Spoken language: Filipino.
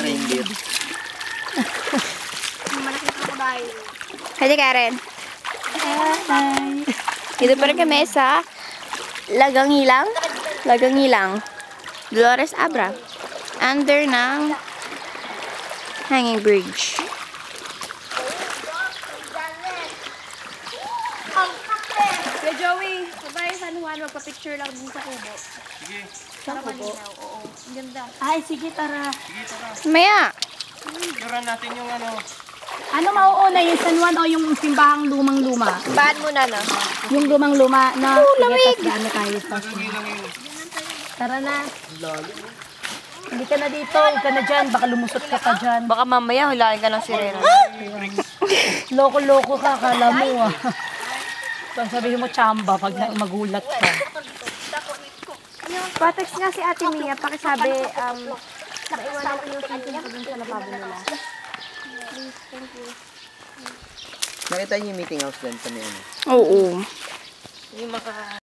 reindeer. Malaking crocodile. Hi, Karen. Hi. Dito pa rin kami sa Lagangilang. Dolores Abra. Under ng hanging bridge. Kuya Joey, sabay San Juan, magpa-picture lang din sa kubo. Sige. Sa kubo? Oo. Ang ganda. Ay, sige, tara. Sige, tara. Maya. Picturean natin yung ano. Ano mauuna, yung San Juan o yung simbahang lumang-luma? Baan muna, no? Yung lumang-luma na... lamig. Sige, ano tayo pa. Lang yun. Tara na. Hindi ka na dito, huwag ka na dyan. Baka lumusot ka pa dyan. Baka mamaya hulain ka ng sirena. Loko-loko ka, kala mo ah. Pag sabihin mo chamba, pag magulat ka. Patex nga si Ate Mia, pakisabi, naiwanan ko yung cellphone ko dun sa lababo nila. Nakita niyo yung meeting house dyan sa may ano? Oo. Yung maka...